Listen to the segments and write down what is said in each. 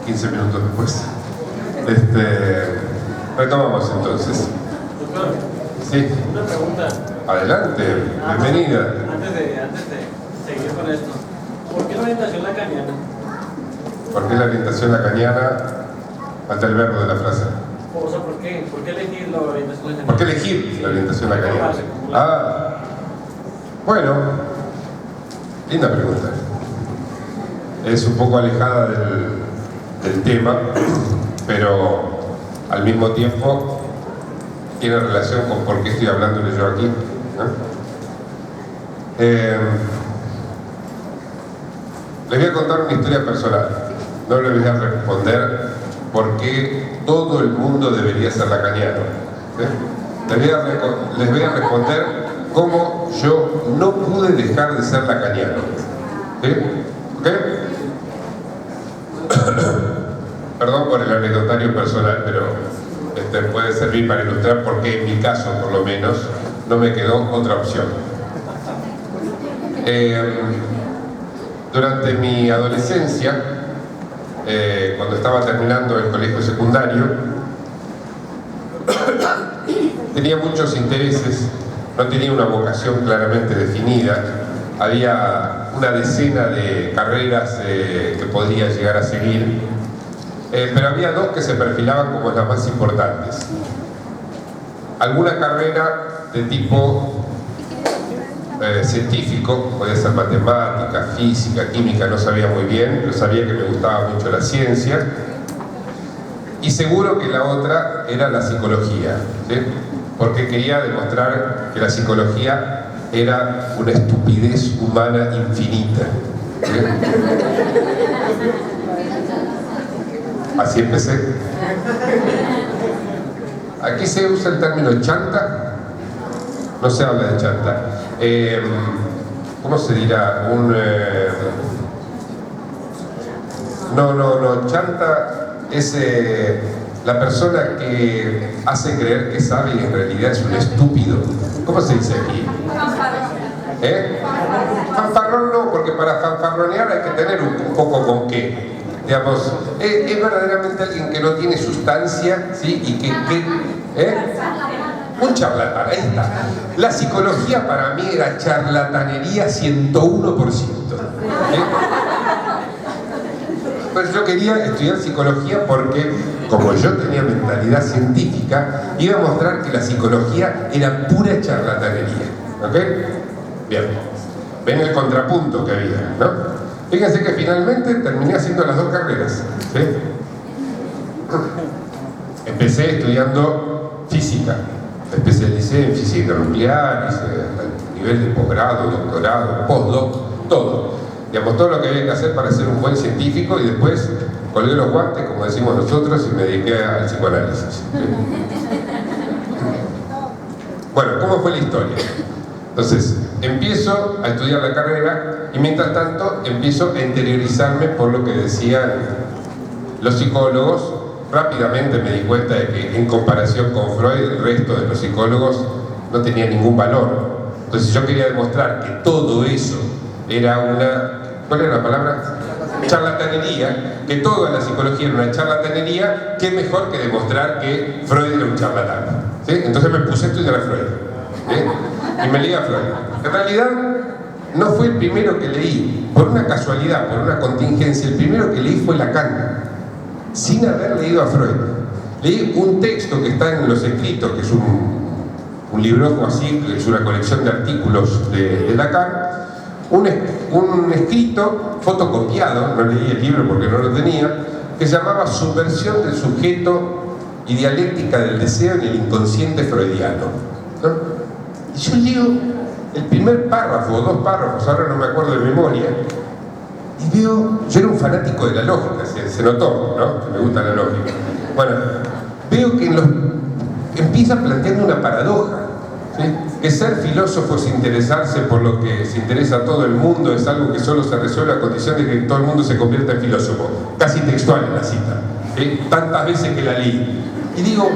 15 minutos después. Retomamos entonces. Doctor, Sí, una pregunta. adelante, bienvenida. Antes de seguir con esto, ¿por qué la orientación lacaniana? ¿Por qué la orientación lacaniana? Falta el verbo de la frase. O sea, ¿por qué? ¿Por qué elegir la orientación lacaniana? ¿Por qué elegir la orientación lacaniana? Ah, bueno, linda pregunta. Es un poco alejada del tema, pero al mismo tiempo tiene relación con por qué estoy hablándole yo aquí, ¿no? Les voy a contar una historia personal. No les voy a responder por qué todo el mundo debería ser lacaniano. Les voy a responder cómo yo no pude dejar de ser lacaniano. ¿Sí? ¿Ok? Perdón por el anecdotario personal, pero puede servir para ilustrar por qué en mi caso, por lo menos, no me quedó otra opción. Durante mi adolescencia, cuando estaba terminando el colegio secundario, tenía muchos intereses, no tenía una vocación claramente definida, había una decena de carreras que podría llegar a seguir, pero había dos que se perfilaban como las más importantes. Alguna carrera de tipo científico, podía ser matemática, física, química, no sabía muy bien, pero sabía que me gustaba mucho la ciencia. Y seguro que la otra era la psicología, ¿sí? Porque quería demostrar que la psicología era una estupidez humana infinita, ¿sí? Así empecé. Aquí se usa el término chanta. No se habla de chanta. ¿Cómo se dirá? No, chanta es la persona que hace creer que sabe y en realidad es un estúpido. ¿Cómo se dice aquí? Fanfarrón no, porque para fanfarronear hay que tener un poco con qué. Digamos, es verdaderamente alguien que no tiene sustancia, ¿sí? Y un charlatán, ahí está. La psicología para mí era charlatanería 101%. Pues yo quería estudiar psicología porque, como yo tenía mentalidad científica, iba a mostrar que la psicología era pura charlatanería. ¿Ok? Bien. Ven el contrapunto que había, ¿no? Fíjense que finalmente terminé haciendo las dos carreras, ¿sí? Empecé estudiando física, me especialicé en física nuclear, hice a nivel de posgrado, doctorado, postdoc, todo. Digamos, todo lo que había que hacer para ser un buen científico, y después colgué los guantes, como decimos nosotros, y me dediqué al psicoanálisis. Bueno, ¿cómo fue la historia? Entonces, empiezo a estudiar la carrera y mientras tanto empiezo a interiorizarme por lo que decían los psicólogos. Rápidamente me di cuenta de que en comparación con Freud, el resto de los psicólogos no tenía ningún valor. Entonces yo quería demostrar que todo eso era una... ¿Cuál era la palabra? Charlatanería, que toda la psicología era una charlatanería. ¿Qué mejor que demostrar que Freud era un charlatán? ¿Sí? Entonces me puse a estudiar a Freud, ¿sí? Y me leí a Freud. En realidad no fue el primero que leí, por una casualidad, por una contingencia. El primero que leí fue Lacan, sin haber leído a Freud. Leí un texto que está en Los Escritos, que es un libro así, que es una colección de artículos de Lacan, un escrito fotocopiado, no leí el libro porque no lo tenía, que se llamaba Subversión del sujeto y dialéctica del deseo en el inconsciente freudiano, ¿no? Y yo leo el primer párrafo o dos párrafos, ahora no me acuerdo de memoria, y veo, yo era un fanático de la lógica, se notó, ¿no? Que me gusta la lógica. Bueno, veo que empieza planteando una paradoja, ¿sí? Que ser filósofo es interesarse por lo que se interesa a todo el mundo, es algo que solo se resuelve a condición de que todo el mundo se convierta en filósofo. Casi textual en la cita, ¿sí? Tantas veces que la leí. Y digo,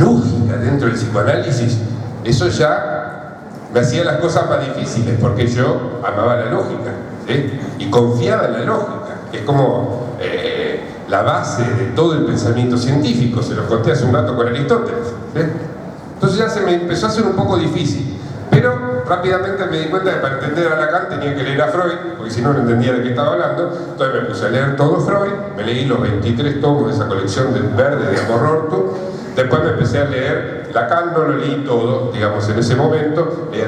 lógica dentro del psicoanálisis, eso ya me hacía las cosas más difíciles, porque yo amaba la lógica, ¿sí? Y confiaba en la lógica, que es como la base de todo el pensamiento científico, se lo conté hace un rato con Aristóteles, ¿sí? Entonces ya se me empezó a hacer un poco difícil, pero rápidamente me di cuenta que para entender a Lacan tenía que leer a Freud, porque si no, no entendía de qué estaba hablando. Entonces me puse a leer todo Freud, me leí los 23 tomos de esa colección de verde de Amororto. Después me empecé a leer Lacan, no lo leí todo, digamos, en ese momento. Leía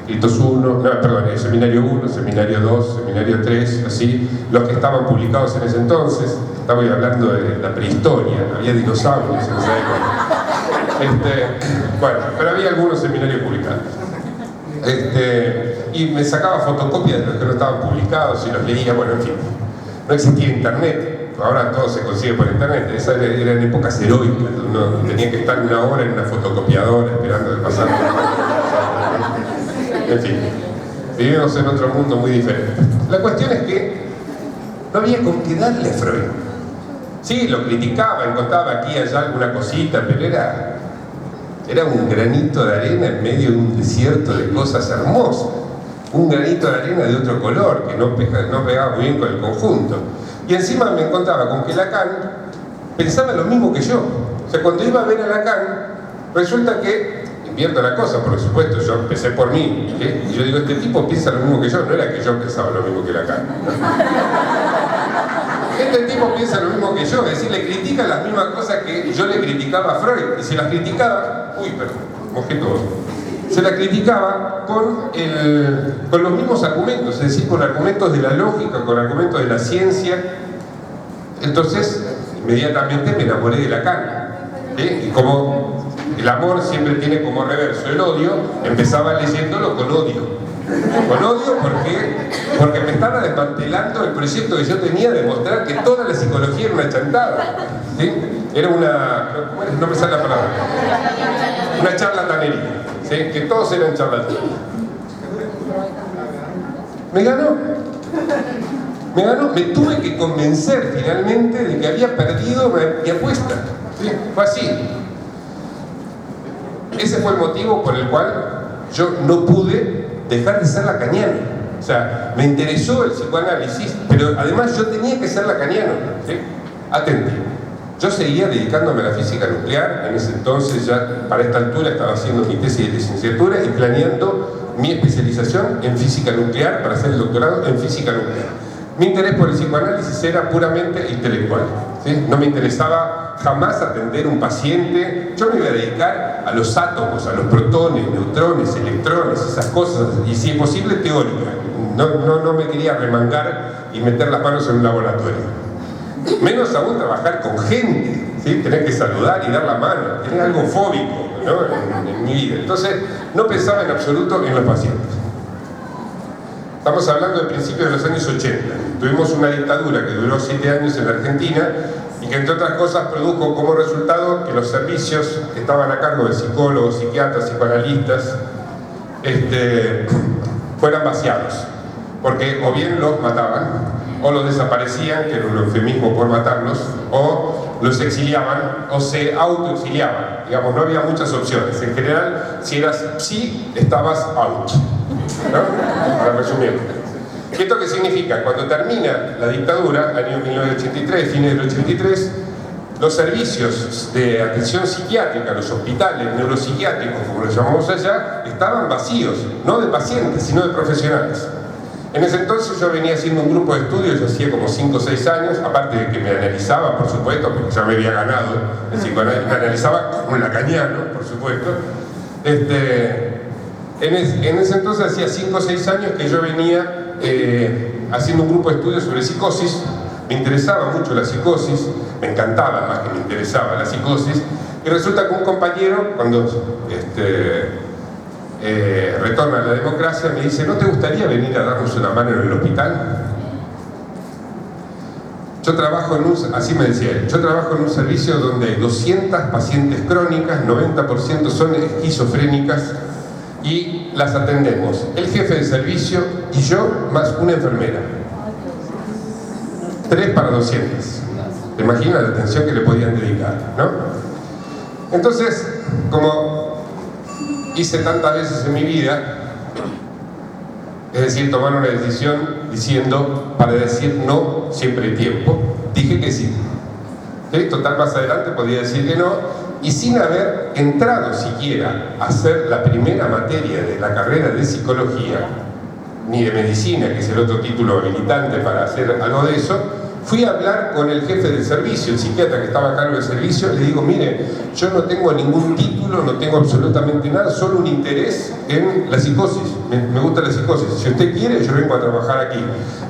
escritos 1, el seminario 1, seminario 2, seminario 3, así, los que estaban publicados en ese entonces. Estaba hablando de la prehistoria, había dinosaurios en esa época. Bueno, pero había algunos seminarios publicados. Y me sacaba fotocopias de los que no estaban publicados y los leía, bueno, en fin. No existía internet, ahora todo se consigue por internet. Esas eran épocas heroicas, uno tenía que estar una hora en una fotocopiadora esperando que pasara. En fin, vivimos en otro mundo muy diferente. La cuestión es que no había con qué darle a Freud. Sí, lo criticaba, encontraba aquí y allá alguna cosita, pero era un granito de arena en medio de un desierto de cosas hermosas. Un granito de arena de otro color, que no pegaba muy bien con el conjunto. Y encima me encontraba con que Lacan pensaba lo mismo que yo. O sea, cuando iba a ver a Lacan, resulta que, invierto la cosa, por supuesto, yo empecé por mí, ¿sí? Y yo digo, este tipo piensa lo mismo que yo, no era que yo pensaba lo mismo que Lacan. Este tipo piensa lo mismo que yo, es decir, le critica las mismas cosas que yo le criticaba a Freud, y se las criticaba, mojé todo, se las criticaba con los mismos argumentos, es decir, con argumentos de la lógica, con argumentos de la ciencia. Entonces, inmediatamente me enamoré de Lacan, ¿sí? Y como el amor siempre tiene como reverso el odio, empezaba leyéndolo con odio. Con odio porque me estaba desmantelando el proyecto que yo tenía de mostrar que toda la psicología era una chantada, ¿sí? Era no me sale la palabra, una charlatanería, ¿sí? Que todos eran charlatanes. Me ganó, me tuve que convencer finalmente de que había perdido mi apuesta, ¿sí? Fue así. Ese fue el motivo por el cual yo no pude dejar de ser lacaniano. O sea, me interesó el psicoanálisis, pero además yo tenía que ser lacaniano, ¿sí? Atenti. Yo seguía dedicándome a la física nuclear. En ese entonces, ya para esta altura, estaba haciendo mi tesis de licenciatura y planeando mi especialización en física nuclear para hacer el doctorado en física nuclear. Mi interés por el psicoanálisis era puramente intelectual, ¿sí? No me interesaba jamás atender un paciente. Yo me iba a dedicar a los átomos, a los protones, neutrones, electrones, esas cosas, y si es posible teórica. No me quería remangar y meter las manos en un laboratorio. Menos aún trabajar con gente, ¿sí? Tener que saludar y dar la mano, tener algo fóbico, ¿no? en mi vida. Entonces, no pensaba en absoluto en los pacientes. Estamos hablando del principio de los años 80. Tuvimos una dictadura que duró 7 años en la Argentina y que, entre otras cosas, produjo como resultado que los servicios que estaban a cargo de psicólogos, psiquiatras, psicoanalistas fueran vaciados, porque o bien los mataban o los desaparecían, que era un eufemismo por matarlos, o los exiliaban o se autoexiliaban. Digamos, no había muchas opciones. En general, si eras psi, estabas out, ¿no? Para resumir. ¿Esto qué significa? Cuando termina la dictadura, año 1983, fines del 83, los servicios de atención psiquiátrica, los hospitales neuropsiquiátricos, como los llamamos allá, estaban vacíos, no de pacientes, sino de profesionales. En ese entonces yo venía haciendo un grupo de estudios, yo hacía como 5 o 6 años, aparte de que me analizaba, por supuesto, porque ya me había ganado el psicoanálisis, me analizaba como un lacaniano, por supuesto. En ese entonces hacía 5 o 6 años que yo venía haciendo un grupo de estudios sobre psicosis. Me interesaba mucho la psicosis, me encantaba más que me interesaba la psicosis, y resulta que un compañero, cuando retorna a la democracia, me dice: ¿no te gustaría venir a darnos una mano en el hospital? Yo trabajo así me decía él, yo trabajo en un servicio donde hay 200 pacientes crónicas, 90% son esquizofrénicas, y las atendemos el jefe de servicio y yo, más una enfermera. 3 para 200. ¿Te imaginas la atención que le podían dedicar, no? Entonces, como hice tantas veces en mi vida, Es decir, tomar una decisión diciendo, para decir no, siempre hay tiempo. Dije que sí. ¿Sí? Total, más adelante podía decir que no, y sin haber entrado siquiera a hacer la primera materia de la carrera de psicología, ni de medicina, que es el otro título habilitante para hacer algo de eso, fui a hablar con el jefe del servicio, el psiquiatra que estaba a cargo del servicio. Le digo, mire, yo no tengo ningún título, no tengo absolutamente nada, solo un interés en la psicosis, me gusta la psicosis, si usted quiere yo vengo a trabajar aquí.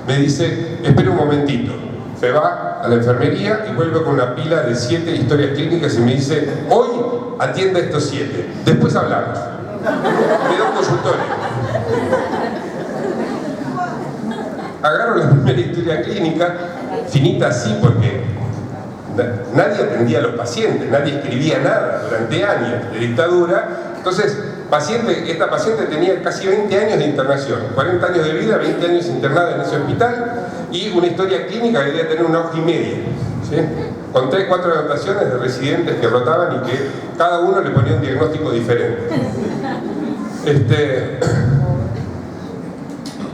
Me dice, espere un momentito. Se va a la enfermería y vuelve con una pila de 7 historias clínicas y me dice, hoy atienda estos 7, después hablamos. Me da un consultorio. Agarro la primera historia clínica, finita así porque nadie atendía a los pacientes, nadie escribía nada durante años de dictadura. Entonces, esta paciente tenía casi 20 años de internación, 40 años de vida, 20 años internada en ese hospital, y una historia clínica que debía tener una hoja y media, ¿sí? Con 3 o 4 anotaciones de residentes que rotaban y que cada uno le ponía un diagnóstico diferente.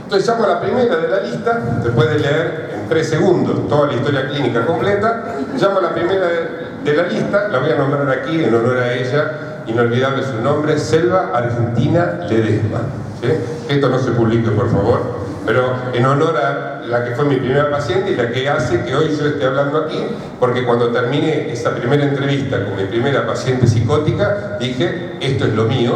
Entonces llamo a la primera de la lista, después de leer en 3 segundos toda la historia clínica completa, llamo a la primera de la lista, la voy a nombrar aquí en honor a ella, inolvidable su nombre, Selva Argentina Ledesma. ¿Sí? Esto no se publique, por favor, pero en honor a la que fue mi primera paciente y la que hace que hoy yo esté hablando aquí, porque cuando terminé esa primera entrevista con mi primera paciente psicótica, dije, esto es lo mío,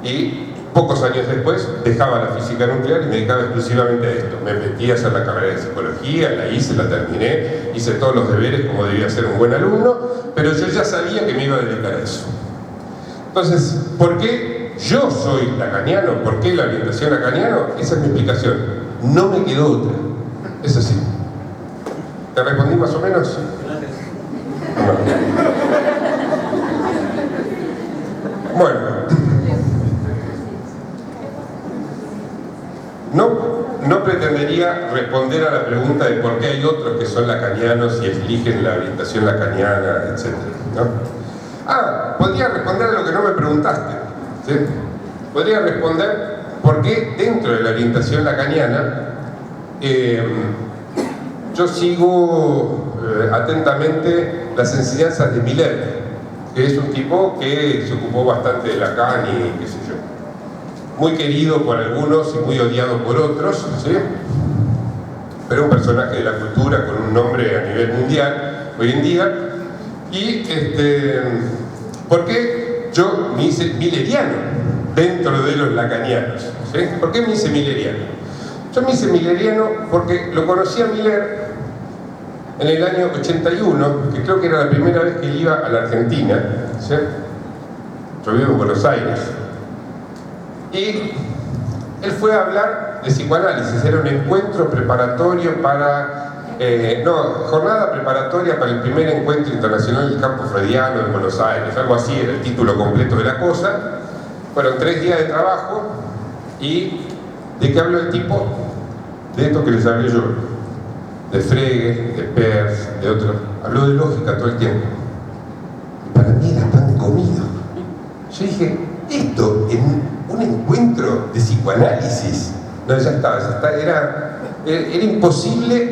y pocos años después dejaba la física nuclear y me dedicaba exclusivamente a esto. Me metí a hacer la carrera de psicología, la hice, la terminé, hice todos los deberes como debía ser un buen alumno, pero yo ya sabía que me iba a dedicar a eso. Entonces, ¿por qué yo soy lacaniano? ¿Por qué la orientación lacaniano? Esa es mi explicación. No me quedó otra. Es así. ¿Te respondí más o menos? Bueno. No pretendería responder a la pregunta de por qué hay otros que son lacanianos y eligen la orientación lacaniana, etc., ¿no? Podría responder a lo que no me preguntaste, ¿sí? Podría responder por qué dentro de la orientación lacaniana yo sigo atentamente las enseñanzas de Miller, que es un tipo que se ocupó bastante de Lacan y qué sé yo. Muy querido por algunos y muy odiado por otros, ¿sí? Pero un personaje de la cultura con un nombre a nivel mundial hoy en día. Y ¿por qué yo me hice milleriano dentro de los lacanianos? ¿Sí? ¿Por qué me hice milleriano? Yo me hice milleriano porque lo conocí a Miller en el año 81, que creo que era la primera vez que iba a la Argentina, ¿sí? Yo vivo en Buenos Aires. Y él fue a hablar de psicoanálisis, era un encuentro preparatorio para, jornada preparatoria para el primer encuentro internacional del campo freudiano en Buenos Aires, algo así era el título completo de la cosa. Fueron 3 días de trabajo, y ¿de qué habló el tipo? De esto que les hablé yo, de Frege, de Peirce, de otros. Habló de lógica todo el tiempo. Y para mí era pan comido. Yo dije, esto en un encuentro de psicoanálisis, no, ya está, era imposible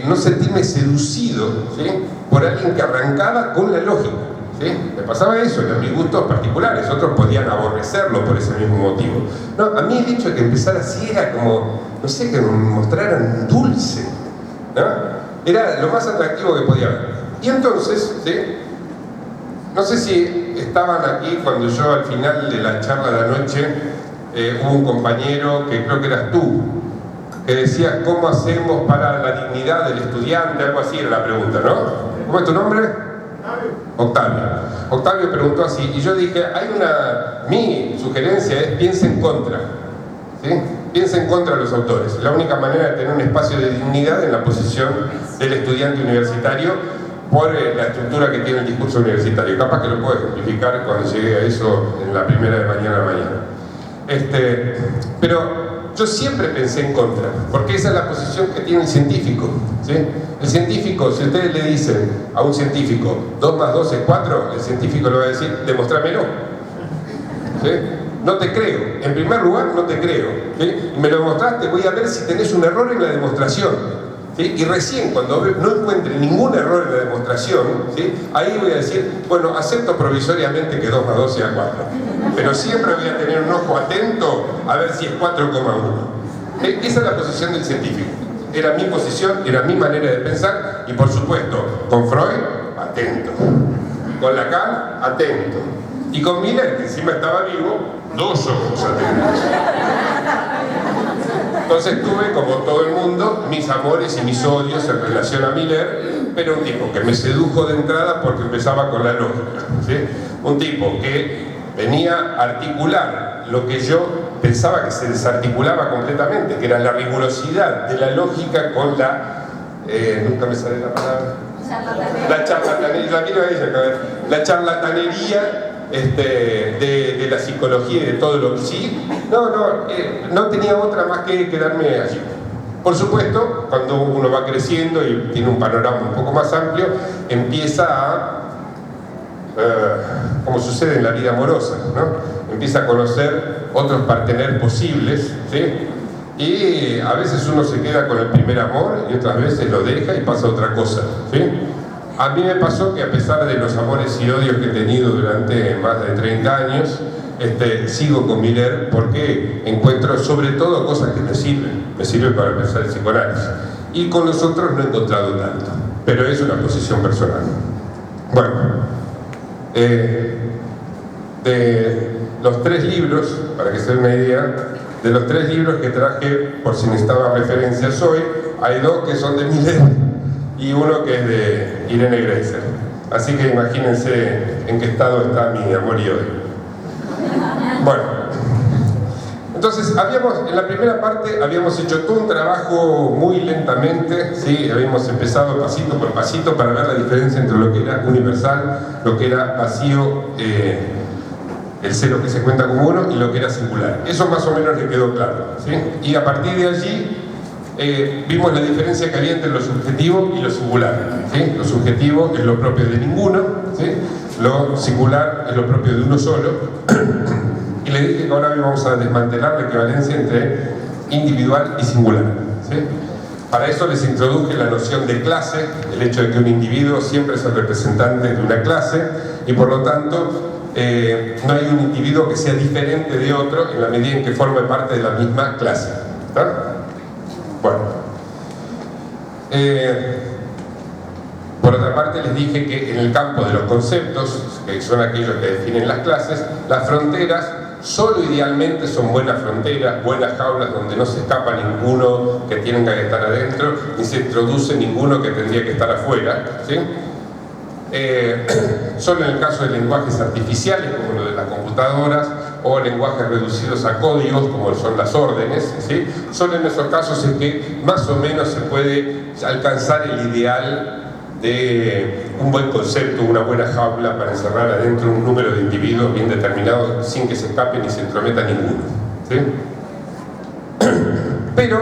no sentirme seducido, ¿sí? Por alguien que arrancaba con la lógica, ¿sí? Me pasaba eso, eran mis gustos particulares, otros podían aborrecerlo por ese mismo motivo. No, a mí el hecho de que empezara así era como, no sé, que me mostraran dulce, ¿no? Era lo más atractivo que podía haber. Y entonces, ¿sí? No sé si estaban aquí cuando yo al final de la charla de anoche hubo un compañero, que creo que eras tú, que decía, ¿cómo hacemos para la dignidad del estudiante? Algo así era la pregunta, ¿no? ¿Cómo es tu nombre? Octavio. Octavio preguntó así, y yo dije, mi sugerencia es piensa en contra, ¿sí? Piensa en contra de los autores. La única manera de tener un espacio de dignidad en la posición del estudiante universitario por la estructura que tiene el discurso universitario. Capaz que lo puedo ejemplificar cuando llegue a eso en la primera de mañana. Pero yo siempre pensé en contra, porque esa es la posición que tiene el científico, ¿sí? El científico, si ustedes le dicen a un científico 2 más 2 es 4, el científico le va a decir, demostrámelo, ¿sí? no te creo. En primer lugar, no te creo. ¿Sí? Y me lo demostraste, voy a ver si tenés un error en la demostración. ¿Sí? Y recién, cuando no encuentre ningún error en la demostración, ¿sí? Ahí voy a decir, bueno, acepto provisoriamente que 2 más 2 sea 4. Pero siempre voy a tener un ojo atento a ver si es 4,1. Esa es la posición del científico. Era mi posición, era mi manera de pensar, y por supuesto, con Freud, atento. Con Lacan, atento. Y con Miller, que encima estaba vivo, 2 ojos atentos. Entonces tuve, como todo el mundo, mis amores y mis odios en relación a Miller, pero un tipo que me sedujo de entrada porque empezaba con la lógica, ¿sí? Un tipo que venía a articular lo que yo pensaba que se desarticulaba completamente, que era la rigurosidad de la lógica con la... nunca me sale la palabra... La charlatanería, la charlatanería de la psicología y de todo lo que sí. No tenía otra más que quedarme allí. Por supuesto, cuando uno va creciendo y tiene un panorama un poco más amplio, empieza a, como sucede en la vida amorosa, ¿no? Empieza a conocer otros partener posibles, ¿sí? Y a veces uno se queda con el primer amor y otras veces lo deja y pasa otra cosa, ¿sí? A mí me pasó que a pesar de los amores y odios que he tenido durante más de 30 años, sigo con Miller porque encuentro sobre todo cosas que me sirven para pensar el psicoanálisis. Y con los otros no he encontrado tanto, pero es una posición personal. Bueno, de los 3 libros, para que se den una idea, de los 3 libros que traje, por si necesitaba referencias hoy, hay 2 que son de Miller y uno que es de Irene Greiser. Así que imagínense en qué estado está mi amor y odio. Bueno, entonces en la primera parte habíamos hecho todo un trabajo muy lentamente, ¿sí? Habíamos empezado pasito por pasito para ver la diferencia entre lo que era universal, lo que era vacío, el cero que se cuenta como 1, y lo que era singular. Eso más o menos le quedó claro, ¿sí? Y a partir de allí vimos la diferencia que había entre lo subjetivo y lo singular, ¿sí? Lo subjetivo es lo propio de ninguno, ¿sí? Lo singular es lo propio de uno solo. Y le dije que ahora vamos a desmantelar la equivalencia entre individual y singular, ¿sí? Para eso les introduje la noción de clase, el hecho de que un individuo siempre es el representante de una clase y por lo tanto no hay un individuo que sea diferente de otro en la medida en que forme parte de la misma clase, ¿está? Bueno, por otra parte les dije que en el campo de los conceptos, que son aquellos que definen las clases, las fronteras solo idealmente son buenas fronteras, buenas jaulas donde no se escapa ninguno que tenga que estar adentro, ni se introduce ninguno que tendría que estar afuera, ¿sí? Solo en el caso de lenguajes artificiales como lo de las computadoras o lenguajes reducidos a códigos como son las órdenes, ¿sí? Solo en esos casos es que más o menos se puede alcanzar el ideal de un buen concepto, una buena jaula para encerrar adentro un número de individuos bien determinados sin que se escape ni se entrometa ninguno, ¿sí? Pero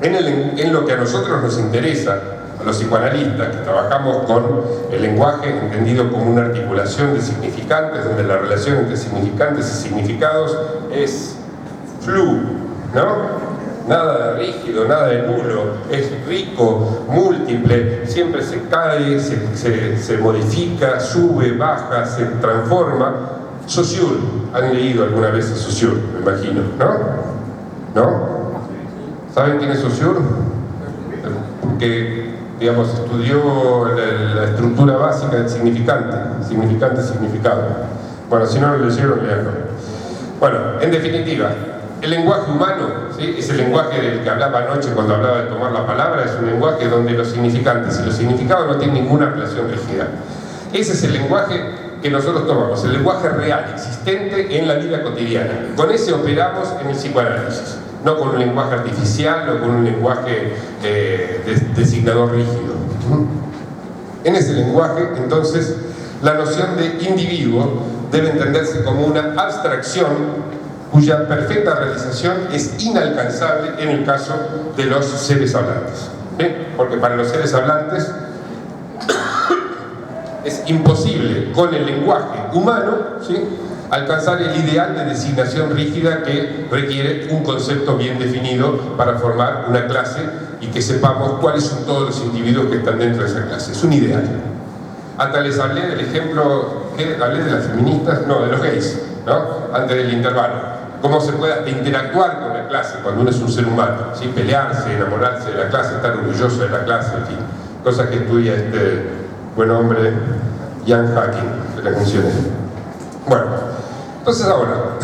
en lo que a nosotros nos interesa, a los psicoanalistas que trabajamos con el lenguaje entendido como una articulación de significantes, donde la relación entre significantes y significados es flu, ¿no? Nada de rígido, nada de nulo, es rico, múltiple, siempre se cae, se modifica, sube, baja, se transforma. Saussure, han leído alguna vez a Saussure, me imagino, ¿no? ¿No? ¿Saben quién es Saussure? Que, digamos, estudió la estructura básica del significante, significado. Bueno, si no lo leyeron, leanlo. Bueno, en definitiva, el lenguaje humano, ¿sí? Es el lenguaje del que hablaba anoche cuando hablaba de tomar la palabra, es un lenguaje donde los significantes y los significados no tienen ninguna relación rígida. Ese es el lenguaje que nosotros tomamos, el lenguaje real, existente en la vida cotidiana. Con ese operamos en el psicoanálisis, no con un lenguaje artificial o con un lenguaje designador rígido. En ese lenguaje, entonces, la noción de individuo debe entenderse como una abstracción cuya perfecta realización es inalcanzable en el caso de los seres hablantes, ¿sí? Porque para los seres hablantes es imposible con el lenguaje humano, ¿sí? alcanzar el ideal de designación rígida que requiere un concepto bien definido para formar una clase y que sepamos cuáles son todos los individuos que están dentro de esa clase. Es un ideal. Hasta les hablé del ejemplo, ¿qué? Hablé de las feministas, no, de los gays, ¿no? Antes del intervalo. Cómo se puede hasta interactuar con la clase cuando uno es un ser humano, ¿sí? Pelearse, enamorarse de la clase, estar orgulloso de la clase, en fin. Cosas que estudia este buen hombre, Ian Hacking, de las funciones. Bueno, entonces ahora,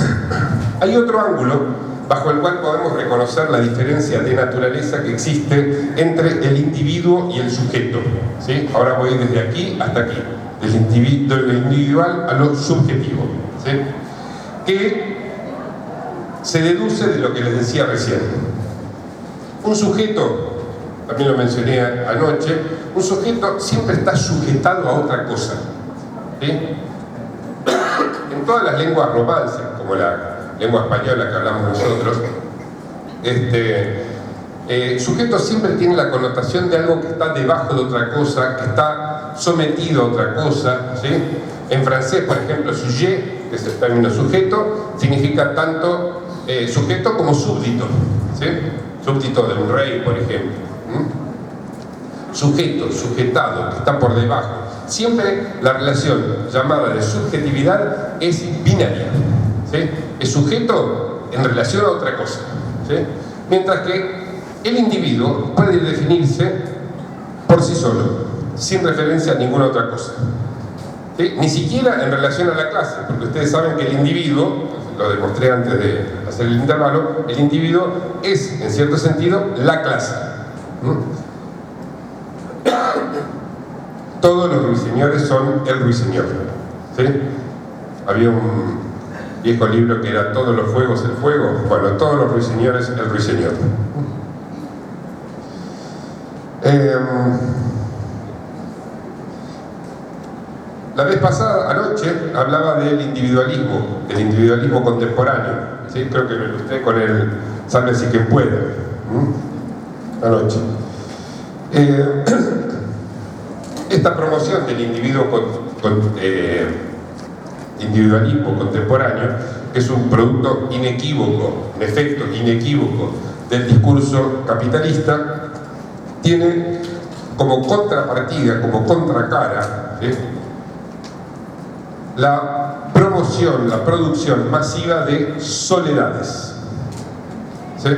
hay otro ángulo bajo el cual podemos reconocer la diferencia de naturaleza que existe entre el individuo y el sujeto, ¿sí? Ahora voy desde aquí hasta aquí, del individual a lo subjetivo, ¿sí? Que se deduce de lo que les decía recién. Un sujeto, también lo mencioné anoche, un sujeto siempre está sujetado a otra cosa, ¿sí? En todas las lenguas romances, como la lengua española que hablamos nosotros, sujeto siempre tiene la connotación de algo que está debajo de otra cosa, que está sometido a otra cosa, ¿sí? En francés, por ejemplo, sujet, que es el término sujeto, significa tanto sujeto como súbdito, ¿sí? Súbdito de un rey, por ejemplo. Sujeto, sujetado, que está por debajo. Siempre la relación llamada de subjetividad es binaria, ¿sí? Es sujeto en relación a otra cosa, ¿sí? Mientras que el individuo puede definirse por sí solo, sin referencia a ninguna otra cosa, ¿sí? Ni siquiera en relación a la clase, porque ustedes saben que el individuo, lo demostré antes de hacer el intervalo, el individuo es, en cierto sentido, la clase. Todos los ruiseñores son el ruiseñor, ¿sí? Había un viejo libro que era Todos los fuegos el fuego. Bueno, todos los ruiseñores el ruiseñor. La vez pasada, anoche, hablaba del individualismo contemporáneo, ¿sí? Creo que me ilustré con el sálvese quien pueda, anoche. Esta promoción del individualismo contemporáneo, que es un producto inequívoco, un efecto inequívoco del discurso capitalista, tiene como contrapartida, como contracara, ¿sí? La promoción, la producción masiva de soledades, ¿sí?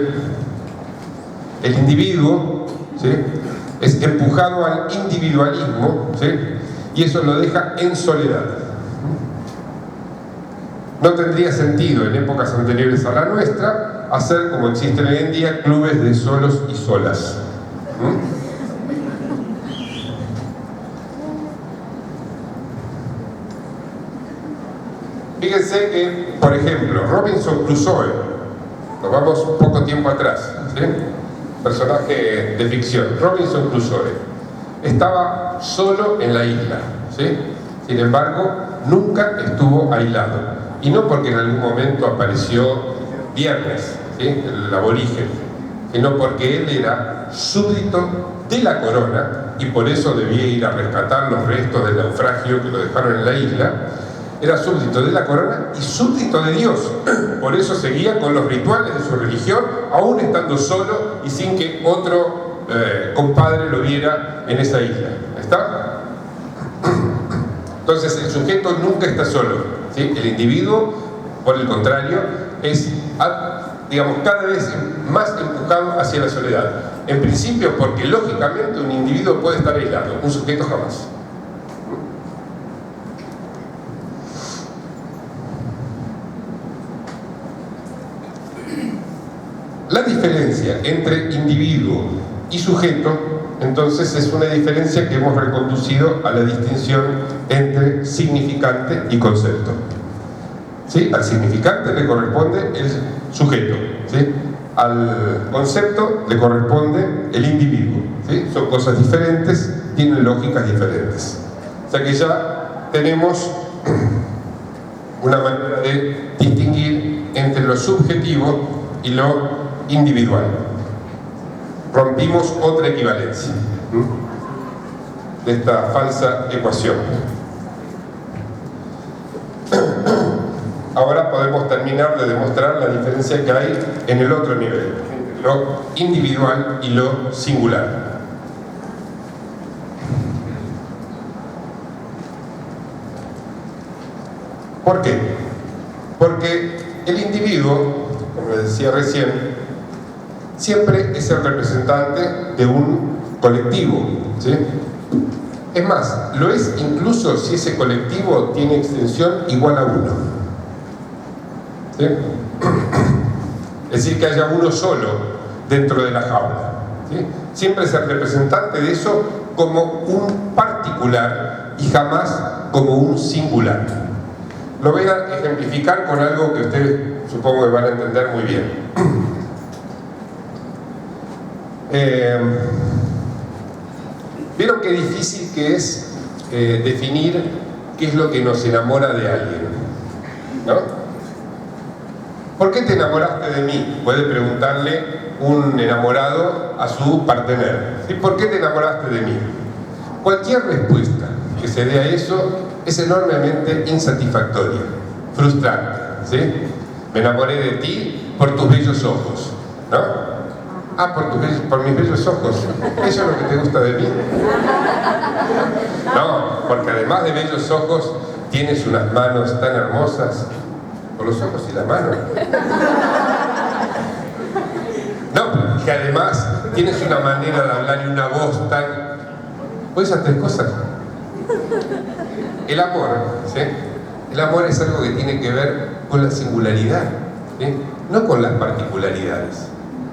El individuo, ¿sí?, es empujado al individualismo, ¿sí?, y eso lo deja en soledad. No tendría sentido en épocas anteriores a la nuestra hacer, como existen hoy en día, clubes de solos y solas. Fíjense que, por ejemplo, Robinson Crusoe, nos vamos poco tiempo atrás, ¿sí?, personaje de ficción, Robinson Crusoe, estaba solo en la isla, ¿sí? Sin embargo, nunca estuvo aislado. Y no porque en algún momento apareció Viernes, ¿sí?, el aborigen, sino porque él era súbdito de la corona y por eso debía ir a rescatar los restos del naufragio que lo dejaron en la isla. Era súbdito de la corona y súbdito de Dios. Por eso seguía con los rituales de su religión, aún estando solo y sin que otro compadre lo viera en esa isla. ¿Está? Entonces el sujeto nunca está solo, ¿sí? El individuo, por el contrario, es, digamos, cada vez más empujado hacia la soledad. En principio porque lógicamente un individuo puede estar aislado, un sujeto jamás. La diferencia entre individuo y sujeto, entonces, es una diferencia que hemos reconducido a la distinción entre significante y concepto, ¿sí? Al significante le corresponde el sujeto, ¿sí? Al concepto le corresponde el individuo, ¿sí? Son cosas diferentes, tienen lógicas diferentes. O sea que ya tenemos una manera de distinguir entre lo subjetivo y lo individual. Rompimos otra equivalencia de esta falsa ecuación. podemos terminar de demostrar la diferencia que hay en el otro nivel, entre lo individual y lo singular. ¿Por qué? Porque el individuo, como decía recién, siempre es el representante de un colectivo, ¿sí? Es más, lo es incluso si ese colectivo tiene extensión igual a 1. ¿Sí? Es decir, que haya uno solo dentro de la jaula, ¿sí? Siempre es el representante de eso como un particular y jamás como un singular. Lo voy a ejemplificar con algo que ustedes supongo que van a entender muy bien. ¿Vieron qué difícil que es definir qué es lo que nos enamora de alguien? ¿No? ¿Por qué te enamoraste de mí? Puede preguntarle un enamorado a su partener. ¿Sí? ¿Por qué te enamoraste de mí? Cualquier respuesta que se dé a eso es enormemente insatisfactoria, frustrante, ¿sí? Me enamoré de ti por tus bellos ojos, ¿no? Ah, por mis bellos ojos. ¿Eso es lo que te gusta de mí? No, porque además de bellos ojos, tienes unas manos tan hermosas. Por los ojos y la mano. No, que además tienes una manera de hablar y una voz tan... Pues esas 3 cosas. El amor, ¿sí? El amor es algo que tiene que ver con la singularidad, ¿sí? No con las particularidades.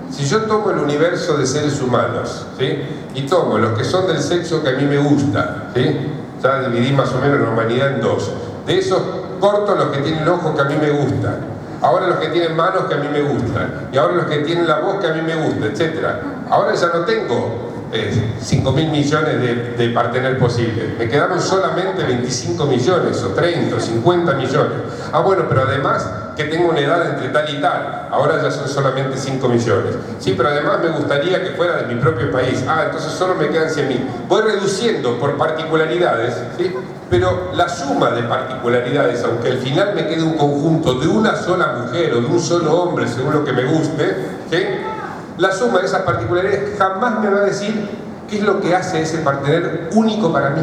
Si yo tomo el universo de seres humanos, ¿sí? Y tomo los que son del sexo que a mí me gusta, ¿sí? Ya dividí más o menos la humanidad en 2. De esos corto los que tienen ojos que a mí me gustan, ahora los que tienen manos que a mí me gustan, y ahora los que tienen la voz que a mí me gusta, etc. Ahora ya no tengo 5.000 millones de partener posibles. Me quedaron solamente 25 millones, o 30, o 50 millones. Ah, bueno, pero además que tengo una edad entre tal y tal. Ahora ya son solamente 5 millones. Sí, pero además me gustaría que fuera de mi propio país. Ah, entonces solo me quedan 100.000. Voy reduciendo por particularidades, ¿sí? Pero la suma de particularidades, aunque al final me quede un conjunto de una sola mujer o de un solo hombre, según lo que me guste, ¿sí? La suma de esas particularidades jamás me va a decir qué es lo que hace ese partener único para mí.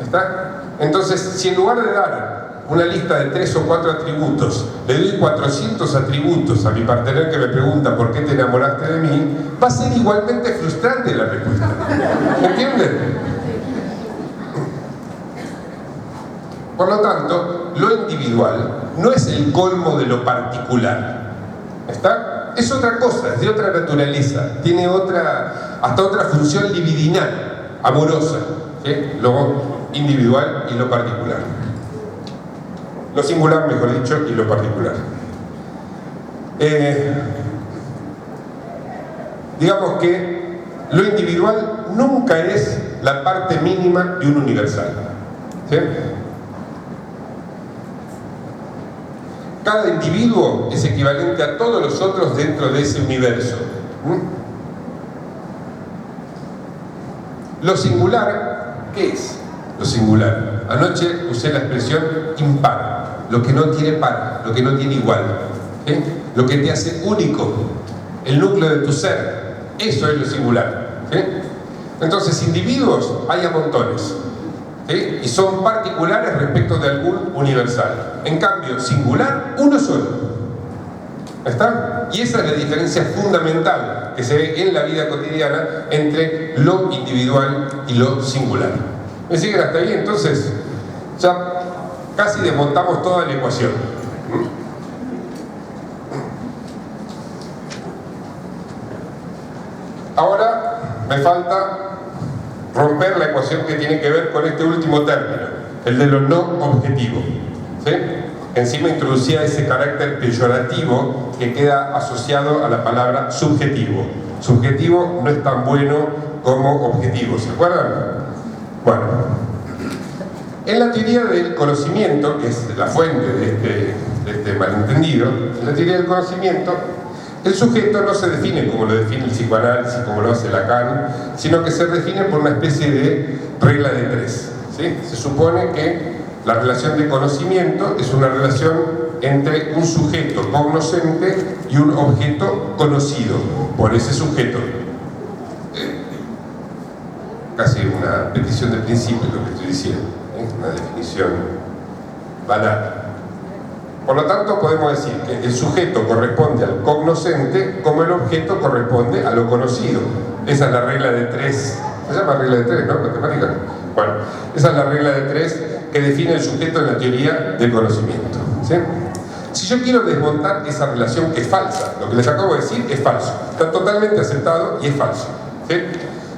¿Está? Entonces, si en lugar de dar una lista de 3 o 4 atributos, le doy 400 atributos a mi partener que me pregunta ¿por qué te enamoraste de mí?, va a ser igualmente frustrante la respuesta. ¿Entienden? Por lo tanto, lo individual no es el colmo de lo particular. ¿Está? Es otra cosa, es de otra naturaleza, tiene hasta otra función libidinal, amorosa, ¿sí? Lo individual y lo particular. Lo singular, mejor dicho, y lo particular. Digamos que lo individual nunca es la parte mínima de un universal, ¿sí? Cada individuo es equivalente a todos los otros dentro de ese universo. Lo singular, ¿qué es? Lo singular. Anoche usé la expresión impar, lo que no tiene par, lo que no tiene igual, ¿sí? Lo que te hace único, el núcleo de tu ser. Eso es lo singular, ¿sí? Entonces, individuos hay a montones, ¿sí? Y son particulares respecto de algún universal. En cambio, singular, uno solo. ¿Está? Y esa es la diferencia fundamental que se ve en la vida cotidiana entre lo individual y lo singular. ¿Me siguen hasta ahí? Entonces, ya casi desmontamos toda la ecuación. Ahora me falta romper la ecuación que tiene que ver con este último término, el de lo no objetivo, ¿sí? Encima introducía ese carácter peyorativo que queda asociado a la palabra subjetivo. Subjetivo no es tan bueno como objetivo, ¿se acuerdan? Bueno, en la teoría del conocimiento, que es la fuente de este malentendido, en la teoría del conocimiento, el sujeto no se define como lo define el psicoanálisis, como lo hace Lacan, sino que se define por una especie de regla de 3, ¿sí? Se supone que La relación de conocimiento es una relación entre un sujeto cognoscente y un objeto conocido por ese sujeto. Casi una petición de principio lo que estoy diciendo, una definición banal. Por lo tanto, podemos decir que el sujeto corresponde al cognoscente como el objeto corresponde a lo conocido. Esa es la regla de tres. Se llama regla de tres, ¿no? Matemática. Bueno, esa es la regla de tres que define el sujeto en la teoría del conocimiento, ¿sí? Si yo quiero desmontar esa relación que es falsa, lo que les acabo de decir es falso, está totalmente aceptado y es falso, ¿sí?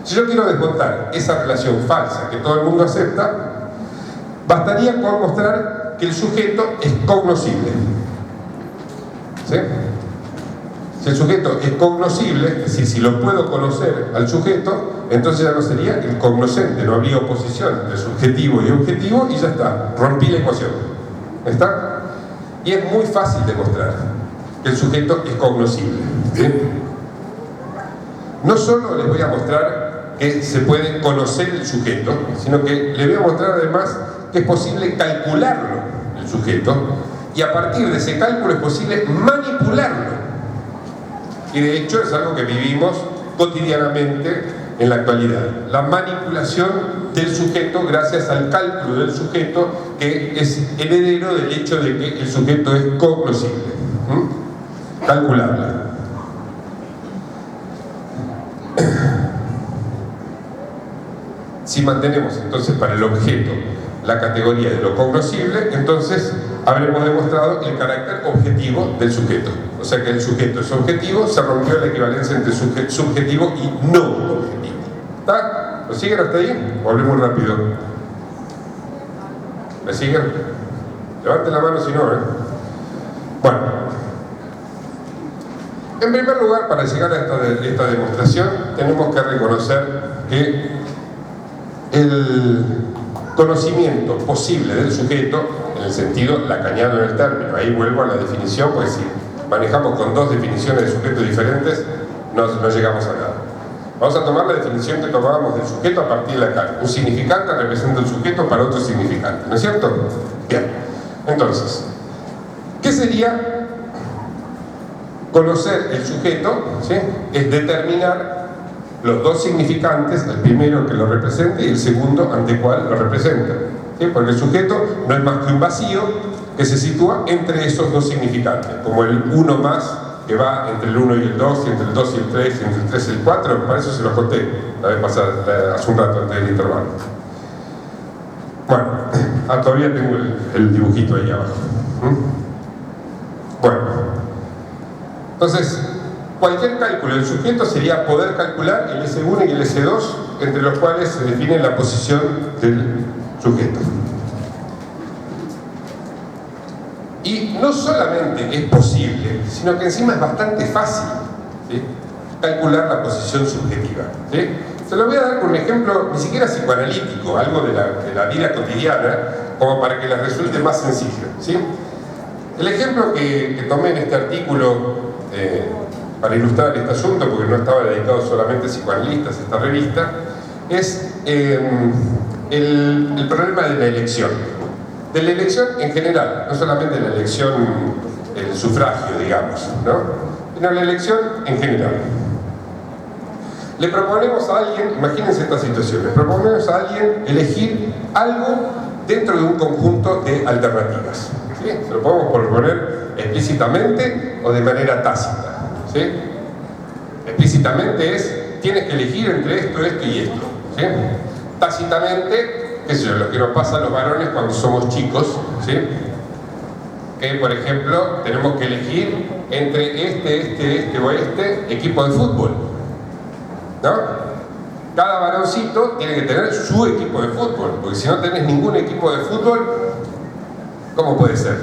Si yo quiero desmontar esa relación falsa que todo el mundo acepta, bastaría con mostrar que el sujeto es cognoscible, ¿sí? Si el sujeto es cognoscible, es decir, si lo puedo conocer al sujeto, entonces ya no sería el cognoscente, no habría oposición entre subjetivo y objetivo y ya está, rompí la ecuación. ¿Está? Y es muy fácil demostrar que el sujeto es cognoscible, ¿sí? No solo les voy a mostrar que se puede conocer el sujeto, sino que les voy a mostrar además que es posible calcularlo, el sujeto, y a partir de ese cálculo es posible manipularlo. Y de hecho es algo que vivimos cotidianamente en la actualidad. La manipulación del sujeto gracias al cálculo del sujeto, que es heredero del hecho de que el sujeto es cognoscible, calculable. Si mantenemos entonces para el objeto la categoría de lo cognoscible, entonces habremos demostrado el carácter objetivo del sujeto. O sea que el sujeto es objetivo, se rompió la equivalencia entre subjetivo y no objetivo. ¿Está? ¿Lo siguen hasta ahí? O hablé muy rápido. ¿Me siguen? Levanten la mano si no, ¿eh? Bueno. En primer lugar, para llegar a esta demostración, tenemos que reconocer que el conocimiento posible del sujeto, en el sentido lacaniano del término, ahí vuelvo a la definición, pues si manejamos con dos definiciones de sujeto diferentes, no llegamos a nada. Vamos a tomar la definición que tomábamos del sujeto a partir de Lacan. Un significante representa el sujeto para otro significante, ¿no es cierto? Bien. Entonces, ¿qué sería conocer el sujeto? ¿Sí? Es determinar los dos significantes, el primero que lo representa y el segundo ante cuál lo representa, ¿sí? Porque el sujeto no es más que un vacío que se sitúa entre esos dos significantes, como el uno más que va entre el 1 y el 2, y entre el 2 y el 3, y entre el 3 y el 4, para eso se los conté la vez pasada, hace un rato antes del intervalo. Bueno, todavía tengo el dibujito ahí abajo. Bueno, entonces, cualquier cálculo del sujeto sería poder calcular el S1 y el S2, entre los cuales se define la posición del sujeto. Y no solamente es posible, sino que encima es bastante fácil, ¿sí?, calcular la posición subjetiva, ¿sí? Se lo voy a dar con un ejemplo ni siquiera psicoanalítico, algo de la vida cotidiana, como para que les resulte más sencillo, ¿sí? El ejemplo que tomé en este artículo para ilustrar este asunto, porque no estaba dedicado solamente a psicoanalistas esta revista, es el problema de la elección. De la elección en general, no solamente la elección, el sufragio, digamos, ¿no?, sino la elección en general. Le proponemos a alguien, imagínense esta situación, le proponemos a alguien elegir algo dentro de un conjunto de alternativas, ¿sí? Se lo podemos proponer explícitamente o de manera tácita, ¿sí? Explícitamente es, tienes que elegir entre esto, esto y esto, ¿sí? Tácitamente, qué sé yo, lo que nos pasa a los varones cuando somos chicos, ¿sí?, que por ejemplo tenemos que elegir entre este o este equipo de fútbol, ¿no? Cada varoncito tiene que tener su equipo de fútbol, porque si no tenés ningún equipo de fútbol, ¿cómo puede ser?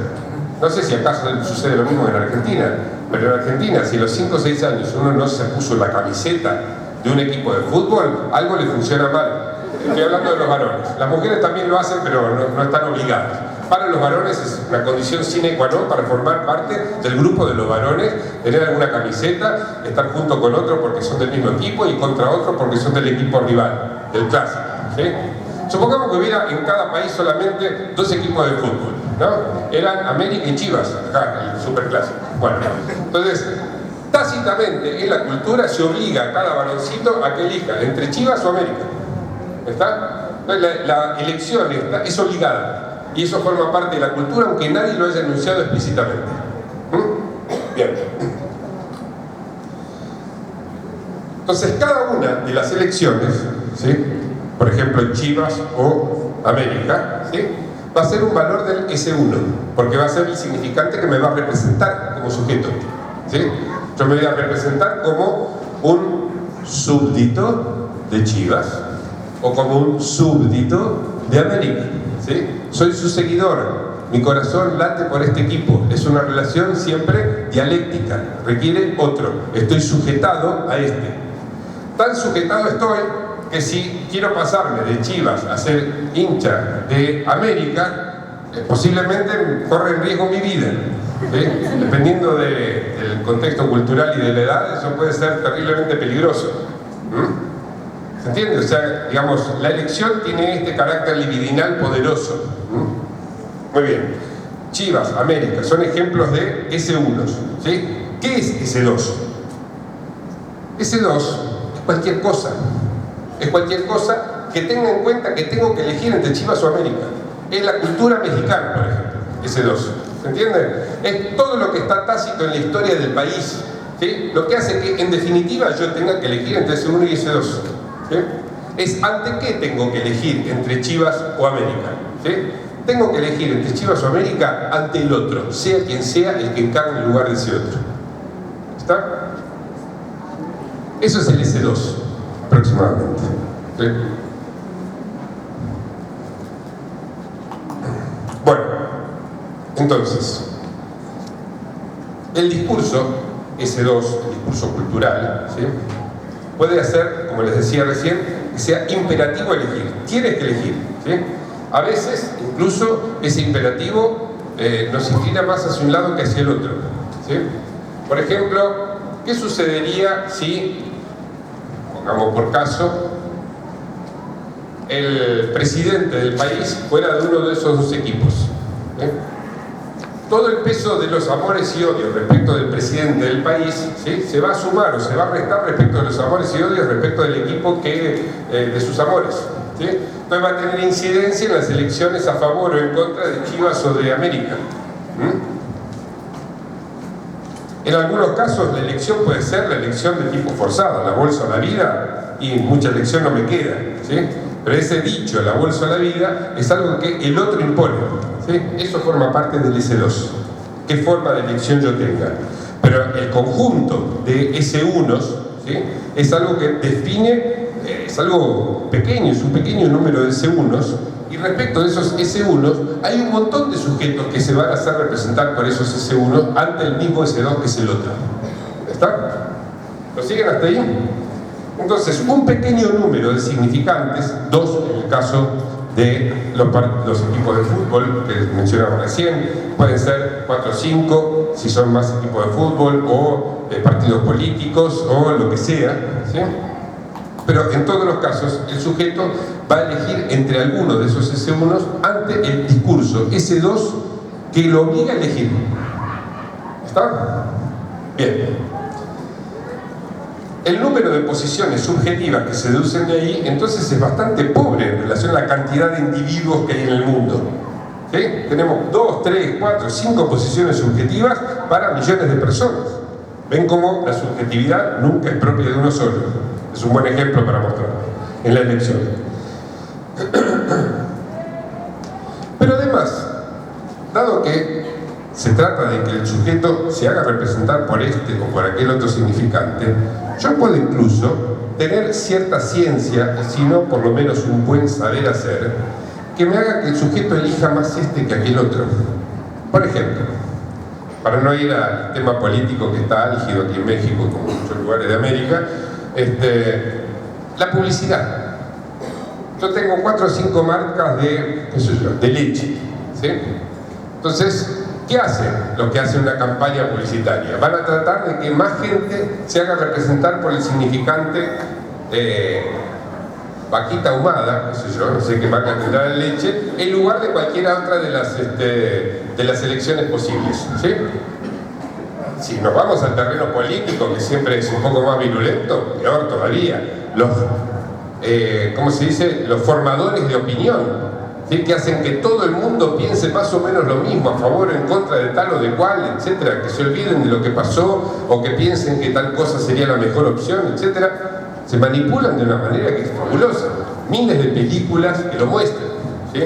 No sé si acaso sucede lo mismo en Argentina, pero en Argentina, si a los 5 o 6 años uno no se puso la camiseta de un equipo de fútbol, algo le funciona mal. Estoy hablando de los varones. Las mujeres también lo hacen, pero no están obligadas. Para los varones es una condición sine qua non para formar parte del grupo de los varones, tener alguna camiseta, estar junto con otro porque son del mismo equipo y contra otro porque son del equipo rival, del clásico, ¿sí? Supongamos que hubiera en cada país solamente 2 equipos de fútbol, ¿no? Eran América y Chivas, acá, el superclásico. Bueno, entonces, tácitamente en la cultura se obliga a cada varoncito a que elija entre Chivas o América. ¿Está? La elección es obligada. Y eso forma parte de la cultura, aunque nadie lo haya anunciado explícitamente. Bien. Entonces, cada una de las elecciones, ¿sí? Por ejemplo, Chivas o América, ¿sí? Va a ser un valor del S1, porque va a ser el significante que me va a representar como sujeto, ¿sí? Yo me voy a representar como un súbdito de Chivas o como un súbdito de América, ¿sí? Soy su seguidor, mi corazón late por este equipo, es una relación siempre dialéctica, requiere otro, estoy sujetado a este. Tan sujetado estoy que si quiero pasarme de Chivas a ser hincha de América, posiblemente corre en riesgo mi vida, ¿sí? Dependiendo del contexto cultural y de la edad, eso puede ser terriblemente peligroso. ¿Se entiende? O sea, digamos, la elección tiene este carácter libidinal poderoso. Muy bien. Chivas, América, son ejemplos de S1s, ¿sí? ¿Qué es S2? S2 es cualquier cosa. Es cualquier cosa que tenga en cuenta que tengo que elegir entre Chivas o América. Es la cultura mexicana, por ejemplo, S2. ¿Se entiende? Es todo lo que está tácito en la historia del país, ¿sí? Lo que hace que, en definitiva, yo tenga que elegir entre S1 y S2. ¿Sí? Es ante qué tengo que elegir entre Chivas o América. ¿Sí? Tengo que elegir entre Chivas o América ante el otro, sea quien sea el que encarne el lugar de ese otro. ¿Está? Eso es el S2, aproximadamente. ¿Sí? Bueno, entonces, el discurso S2, el discurso cultural, ¿sí? Puede hacer, como les decía recién, que sea imperativo elegir. Tienes que elegir, ¿sí? A veces, incluso, ese imperativo nos inclina más hacia un lado que hacia el otro, ¿sí? Por ejemplo, ¿qué sucedería si, pongamos por caso, el presidente del país fuera de uno de esos 2 equipos? ¿Sí? Todo el peso de los amores y odios respecto del presidente del país, ¿sí? Se va a sumar o se va a restar respecto de los amores y odios respecto del equipo de sus amores, ¿sí? Entonces va a tener incidencia en las elecciones a favor o en contra de Chivas o de América. En algunos casos la elección puede ser la elección de tipo forzado, la bolsa o la vida, y mucha elección no me queda, ¿sí? Pero ese dicho, la bolsa o la vida, es algo que el otro impone, ¿sí? Eso forma parte del S2, qué forma de elección yo tenga. Pero el conjunto de S1s, ¿sí? Es algo que define, es algo pequeño, es un pequeño número de S1s, y respecto de esos S1s, hay un montón de sujetos que se van a hacer representar por esos S1s ante el mismo S2 que es el otro. ¿Está? ¿Lo siguen hasta ahí? Entonces, un pequeño número de significantes, 2 en el caso de los equipos de fútbol que mencionamos recién, pueden ser 4 o 5 si son más equipos de fútbol, o partidos políticos, o lo que sea, ¿sí? Pero en todos los casos, el sujeto va a elegir entre alguno de esos S1s ante el discurso S2 que lo obliga a elegir. ¿Está? Bien. El número de posiciones subjetivas que se deducen de ahí, entonces es bastante pobre en relación a la cantidad de individuos que hay en el mundo. ¿Sí? Tenemos 2, 3, 4, 5 posiciones subjetivas para millones de personas. Ven cómo la subjetividad nunca es propia de uno solo. Es un buen ejemplo para mostrar en la elección. Pero además, dado que se trata de que el sujeto se haga representar por este o por aquel otro significante, yo puedo incluso tener cierta ciencia, si no por lo menos un buen saber hacer, que me haga que el sujeto elija más este que aquel otro. Por ejemplo, para no ir al tema político que está álgido aquí en México, como en muchos lugares de América, la publicidad. Yo tengo 4 o 5 marcas de leche, ¿sí? Entonces, ¿qué hacen los que hacen una campaña publicitaria? Van a tratar de que más gente se haga representar por el significante vaquita ahumada, qué sé yo, no sé qué marca tendrá la leche, en lugar de cualquiera otra de las elecciones posibles, ¿sí? Si nos vamos al terreno político, que siempre es un poco más virulento, peor todavía, ¿cómo se dice? Los formadores de opinión, ¿sí? Que hacen que todo el mundo piense más o menos lo mismo, a favor o en contra de tal o de cual, etcétera, que se olviden de lo que pasó o que piensen que tal cosa sería la mejor opción, etcétera. Se manipulan de una manera que es fabulosa. Miles de películas que lo muestran, ¿sí?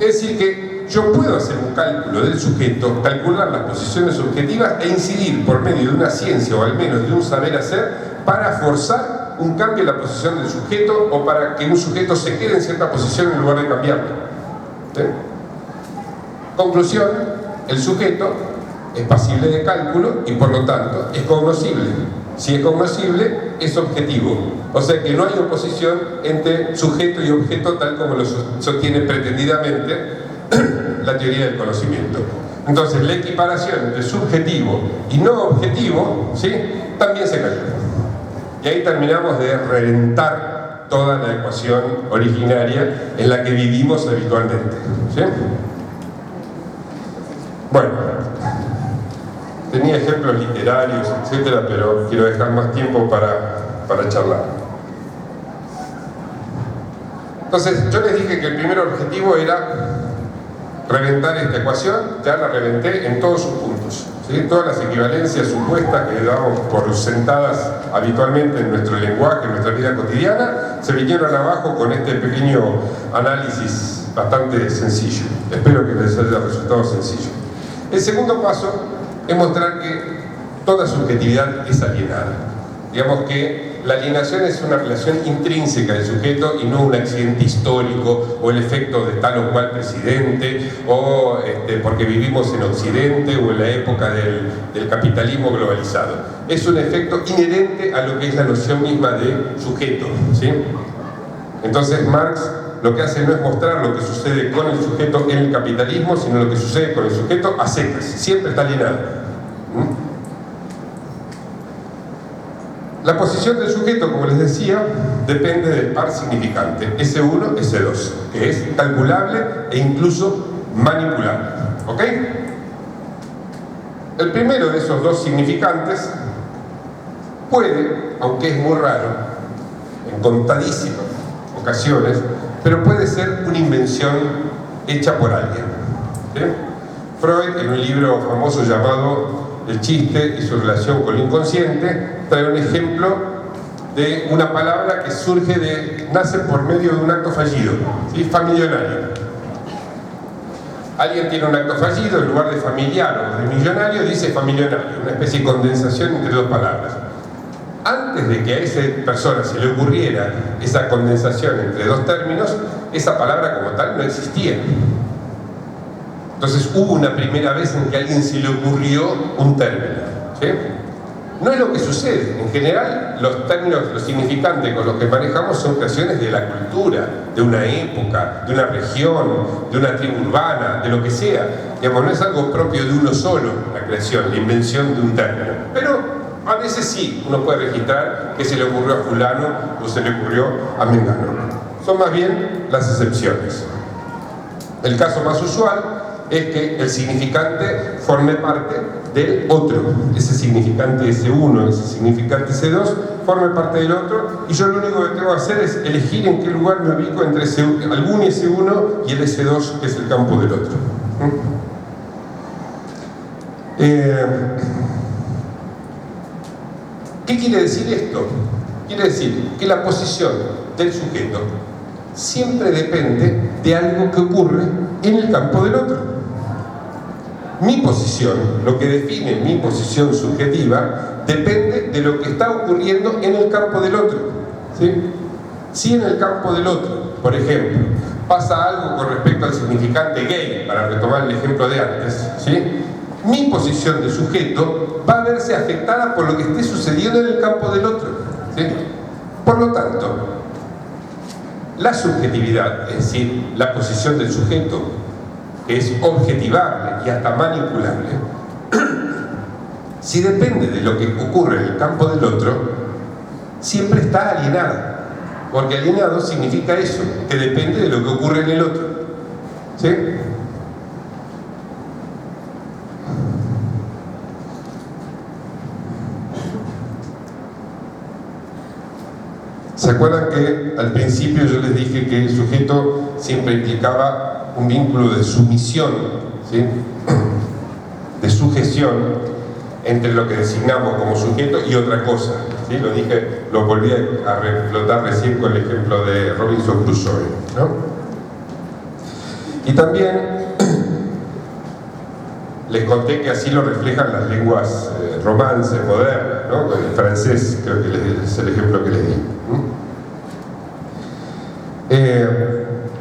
Es decir que yo puedo hacer un cálculo del sujeto, calcular las posiciones subjetivas e incidir por medio de una ciencia o al menos de un saber hacer para forzar un cambio en la posición del sujeto o para que un sujeto se quede en cierta posición en lugar de cambiarla, ¿sí? Conclusión, el sujeto es pasible de cálculo y por lo tanto es cognoscible. Si es cognoscible, es objetivo. O sea que no hay oposición entre sujeto y objeto tal como lo sostiene pretendidamente la teoría del conocimiento. Entonces la equiparación entre subjetivo y no objetivo, ¿sí?, también se cayó. Y ahí terminamos de reventar toda la ecuación originaria en la que vivimos habitualmente, ¿sí? Bueno, tenía ejemplos literarios, etcétera, pero quiero dejar más tiempo para charlar. Entonces, yo les dije que el primer objetivo era reventar esta ecuación. Ya la reventé en todos sus puntos, ¿sí? Todas las equivalencias supuestas que damos por sentadas habitualmente en nuestro lenguaje, en nuestra vida cotidiana, se vinieron abajo con este pequeño análisis bastante sencillo. Espero que les haya resultado sencillo. El segundo paso es mostrar que toda subjetividad es alienada. Digamos que la alienación es una relación intrínseca del sujeto y no un accidente histórico o el efecto de tal o cual presidente o porque vivimos en Occidente o en la época del capitalismo globalizado. Es un efecto inherente a lo que es la noción misma de sujeto, ¿sí? Entonces Marx lo que hace no es mostrar lo que sucede con el sujeto en el capitalismo, sino lo que sucede con el sujeto a secas. Siempre está alienado. La posición del sujeto, como les decía, depende del par significante, S1, S2, que es calculable e incluso manipulable. ¿Ok? El primero de esos dos significantes puede, aunque es muy raro, en contadísimas ocasiones, pero puede ser una invención hecha por alguien, ¿sí? Freud, en un libro famoso llamado El chiste y su relación con el inconsciente, trae un ejemplo de una palabra que nace por medio de un acto fallido, ¿sí? Famillonario. Alguien tiene un acto fallido, en lugar de familiar o de millonario, dice famillonario, una especie de condensación entre dos palabras. Antes de que a esa persona se le ocurriera esa condensación entre dos términos, esa palabra como tal no existía. Entonces hubo una primera vez en que a alguien se le ocurrió un término, ¿sí? No es lo que sucede. En general, los términos, los significantes con los que manejamos son creaciones de la cultura, de una época, de una región, de una tribu urbana, de lo que sea. Digamos, no es algo propio de uno solo, la creación, la invención de un término. Pero a veces sí, uno puede registrar que se le ocurrió a fulano o se le ocurrió a mengano. Son más bien las excepciones. El caso más usual es que el significante forme parte del otro. Ese significante S1, ese significante S2 forme parte del otro, y yo lo único que tengo que hacer es elegir en qué lugar me ubico entre algún S1 y el S2, que es el campo del otro. ¿Qué quiere decir esto? Quiere decir que la posición del sujeto siempre depende de algo que ocurre en el campo del otro. Mi posición, lo que define mi posición subjetiva, depende de lo que está ocurriendo en el campo del otro, ¿sí? Si en el campo del otro, por ejemplo, pasa algo con respecto al significante gay, para retomar el ejemplo de antes, ¿sí?, mi posición de sujeto va a verse afectada por lo que esté sucediendo en el campo del otro, ¿sí? Por lo tanto, la subjetividad, es decir, la posición del sujeto, que es objetivable y hasta manipulable, si depende de lo que ocurre en el campo del otro, siempre está alienada. Porque alienado significa eso, que depende de lo que ocurre en el otro. ¿Sí? ¿Se acuerdan que al principio yo les dije que el sujeto siempre implicaba un vínculo de sumisión, ¿sí? De sujeción entre lo que designamos como sujeto y otra cosa? ¿Sí? Lo dije, lo volví a reflotar recién con el ejemplo de Robinson Crusoe, ¿no? Y también les conté que así lo reflejan las lenguas romances modernas, ¿no? El francés creo que es el ejemplo que les di.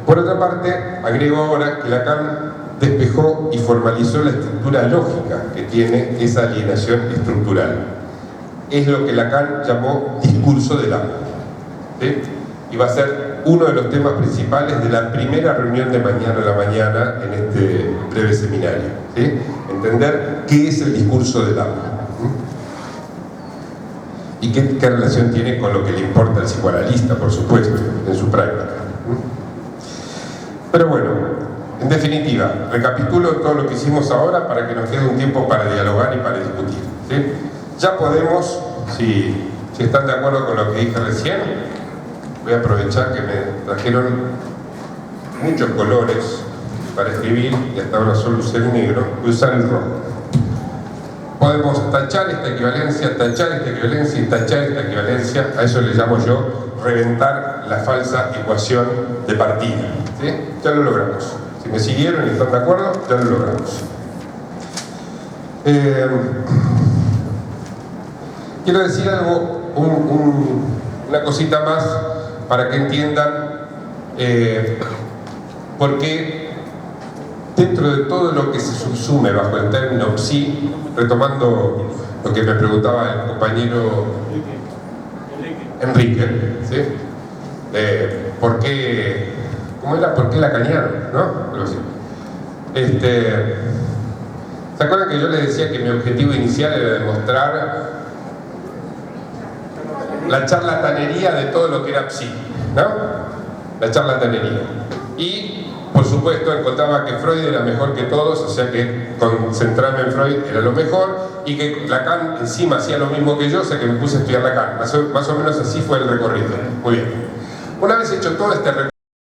Por otra parte, agrego ahora que Lacan despejó y formalizó la estructura lógica que tiene esa alienación estructural. Es lo que Lacan llamó discurso del amo. ¿Sí? Y va a ser uno de los temas principales de la primera reunión de mañana a la mañana en este breve seminario. ¿Sí? Entender qué es el discurso del amo. ¿Y qué relación tiene con lo que le importa al psicoanalista, por supuesto, en su práctica? Pero bueno, en definitiva, recapitulo todo lo que hicimos ahora para que nos quede un tiempo para dialogar y para discutir. ¿Sí? Ya podemos, si están de acuerdo con lo que dije recién, voy a aprovechar que me trajeron muchos colores para escribir y hasta ahora solo usé el negro, voy a usar el rojo. Podemos tachar esta equivalencia, tachar esta equivalencia y tachar esta equivalencia. A eso le llamo yo reventar la falsa ecuación de partida. ¿Sí? Ya lo logramos. Si me siguieron y están de acuerdo, ya lo logramos. Quiero decir algo, una cosita más para que entiendan por qué dentro de todo lo que se subsume bajo el término psi, retomando lo que me preguntaba el compañero Enrique, ¿sí? ¿Por qué? ¿Cómo era? ¿Por qué lacaniano? ¿No? Algo así. ¿Se acuerdan que yo les decía que mi objetivo inicial era demostrar la charlatanería de todo lo que era psi, ¿no? La charlatanería. Y, por supuesto, encontraba que Freud era mejor que todos, o sea que concentrarme en Freud era lo mejor, y que Lacan encima hacía lo mismo que yo, o sea que me puse a estudiar Lacan. Más o menos así fue el recorrido. Muy bien. Una vez hecho todo este recorrido,